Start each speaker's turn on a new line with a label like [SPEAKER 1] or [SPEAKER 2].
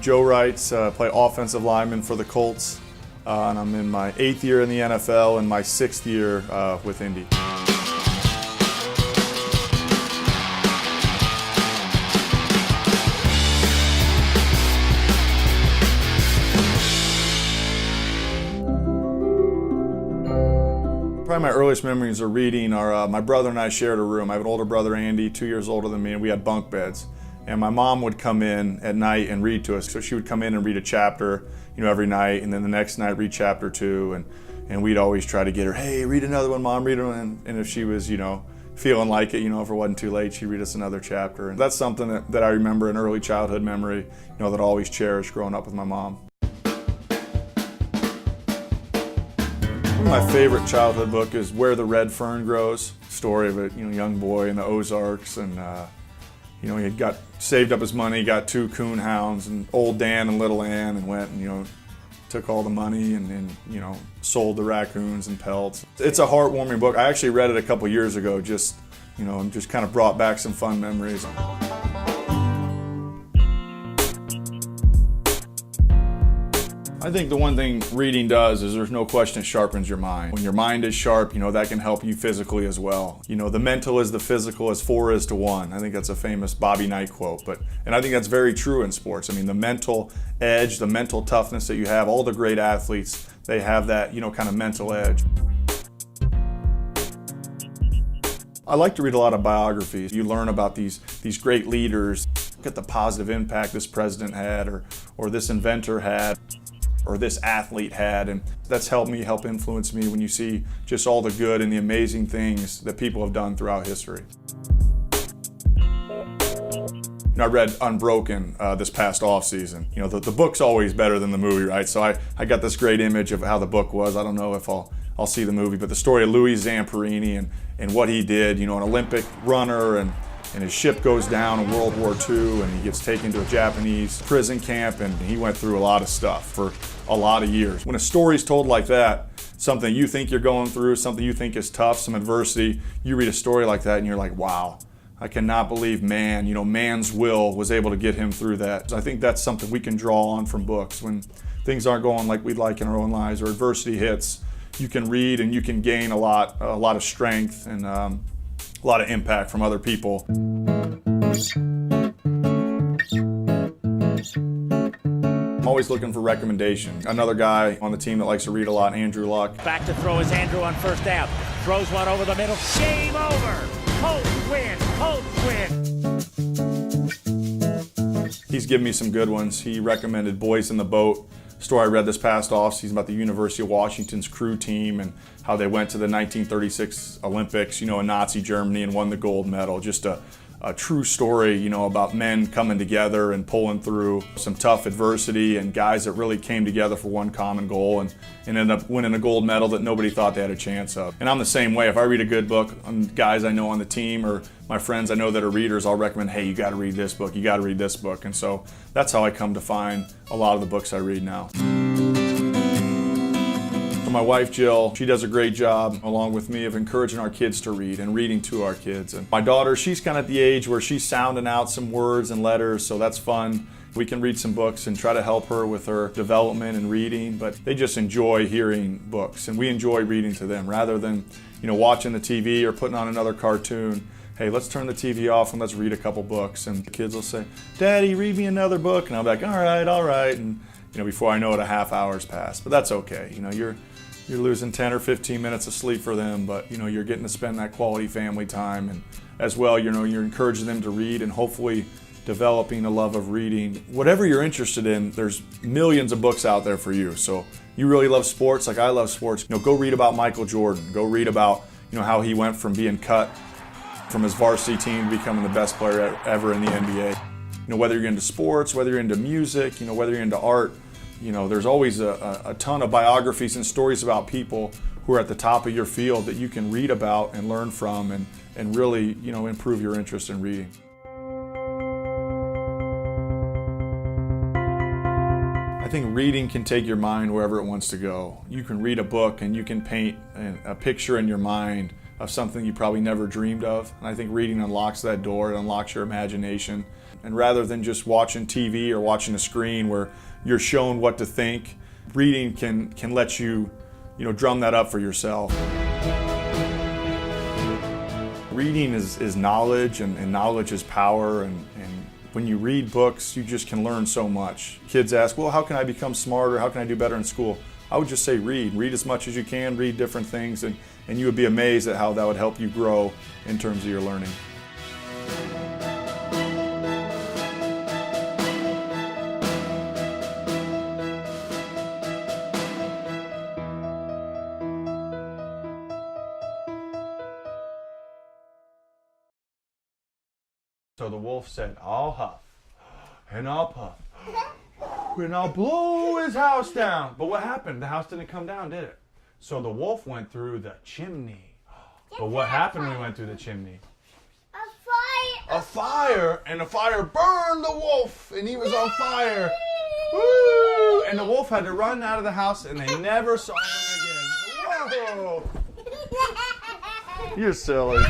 [SPEAKER 1] Joe Reitz, play offensive lineman for the Colts, and I'm in my 8th year in the NFL and my 6th year with Indy. Probably my earliest memories of reading are my brother and I shared a room. I have an older brother, Andy, 2 years older than me, and we had bunk beds. And my mom would come in at night and read to us. So she would come in and read a chapter, every night, and then the next night read chapter 2. And we'd always try to get her, hey, read another one, Mom, read one. And if she was, feeling like it, if it wasn't too late, she'd read us another chapter. And that's something that I remember, an early childhood memory, that I always cherished growing up with my mom. My favorite childhood book is Where the Red Fern Grows. Story of a young boy in the Ozarks, and he had got saved up his money, got 2 coon hounds, and old Dan and little Ann, and went and took all the money and sold the raccoons and pelts. It's a heartwarming book. I actually read it a couple years ago. Just kind of brought back some fun memories. I think the one thing reading does is there's no question it sharpens your mind. When your mind is sharp, that can help you physically as well. The mental is the physical as 4 is to 1. I think that's a famous Bobby Knight quote, and I think that's very true in sports. I mean, the mental edge, the mental toughness that you have, all the great athletes, they have that, kind of mental edge. I like to read a lot of biographies. You learn about these great leaders. Look at the positive impact this president had, or this inventor had, or this athlete had, and that's helped influence me when you see just all the good and the amazing things that people have done throughout history. I read Unbroken this past off season. The book's always better than the movie, right? So I got this great image of how the book was. I don't know if I'll see the movie, but the story of Louis Zamperini and what he did, an Olympic runner, and his ship goes down in World War II, and he gets taken to a Japanese prison camp, and he went through a lot of stuff for a lot of years. When a story's told like that, something you think you're going through, something you think is tough, some adversity, you read a story like that and you're like, wow, I cannot believe man's will was able to get him through that. So I think that's something we can draw on from books. When things aren't going like we'd like in our own lives, or adversity hits, you can read and you can gain a lot of strength and a lot of impact from other people. I'm always looking for recommendations. Another guy on the team that likes to read a lot, Andrew Luck.
[SPEAKER 2] Back to throw is Andrew on first down. Throws one over the middle. Game over. Colts win. Colts win.
[SPEAKER 1] He's given me some good ones. He recommended Boys in the Boat. Story I read this past offseason about the University of Washington's crew team and how they went to the 1936 Olympics, in Nazi Germany, and won the gold medal. Just a true story, about men coming together and pulling through some tough adversity, and guys that really came together for one common goal and ended up winning a gold medal that nobody thought they had a chance of. And I'm the same way. If I read a good book on guys I know on the team or my friends I know that are readers, I'll recommend, hey, you got to read this book, you got to read this book. And so that's how I come to find a lot of the books I read now. My wife, Jill, she does a great job, along with me, of encouraging our kids to read and reading to our kids. And my daughter, she's kind of at the age where she's sounding out some words and letters, so that's fun. We can read some books and try to help her with her development and reading, but they just enjoy hearing books, and we enjoy reading to them rather than, watching the TV or putting on another cartoon. Hey, let's turn the TV off and let's read a couple books. And the kids will say, Daddy, read me another book. And I'll be like, all right. And, before I know it, a half hour's passed. But that's okay. You're losing 10 or 15 minutes of sleep for them, but you're getting to spend that quality family time, and as well, you're encouraging them to read and hopefully developing a love of reading. Whatever you're interested in, there's millions of books out there for you. So you really love sports, like I love sports. Go read about Michael Jordan. Go read about how he went from being cut from his varsity team to becoming the best player ever in the NBA. Whether you're into sports, whether you're into music, whether you're into art. There's always a ton of biographies and stories about people who are at the top of your field that you can read about and learn from and really, improve your interest in reading. I think reading can take your mind wherever it wants to go. You can read a book and you can paint a picture in your mind of something you probably never dreamed of. And I think reading unlocks that door. It unlocks your imagination. And rather than just watching TV or watching a screen where you're shown what to think, reading can let you, drum that up for yourself. Reading is knowledge, and knowledge is power, and when you read books, you just can learn so much. Kids ask, well, how can I become smarter? How can I do better in school? I would just say read. Read as much as you can, read different things, and you would be amazed at how that would help you grow in terms of your learning. So the wolf said, I'll huff, and I'll puff, and I'll blow his house down. But what happened? The house didn't come down, did it? So the wolf went through the chimney. But what happened when he went through the chimney?
[SPEAKER 3] A fire.
[SPEAKER 1] A fire, and the fire burned the wolf, and he was on fire. Woo! And the wolf had to run out of the house, and they never saw him again. Whoa! You're silly.